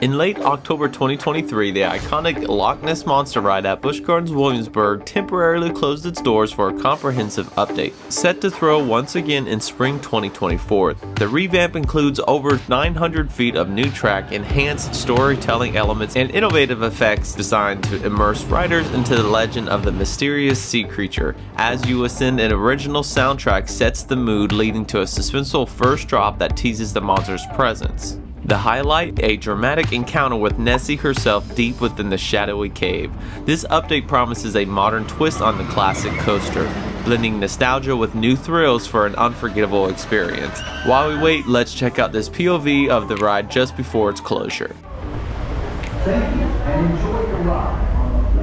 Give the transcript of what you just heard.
In late October 2023, the iconic Loch Ness monster ride at Busch Gardens, Williamsburg temporarily closed its doors for a comprehensive update. Set to throw once again in spring 2024, the revamp includes over 900 feet of new track, enhanced storytelling elements, and innovative effects designed to immerse riders into the legend of the mysterious sea creature. As you ascend, an original soundtrack sets the mood, leading to a suspenseful first drop that teases the monster's presence. The highlight, a dramatic encounter with Nessie herself deep within the shadowy cave. This update promises a modern twist on the classic coaster, blending nostalgia with new thrills for an unforgettable experience. While we wait, let's check out this POV of the ride just before its closure. Thank you and enjoy your ride on the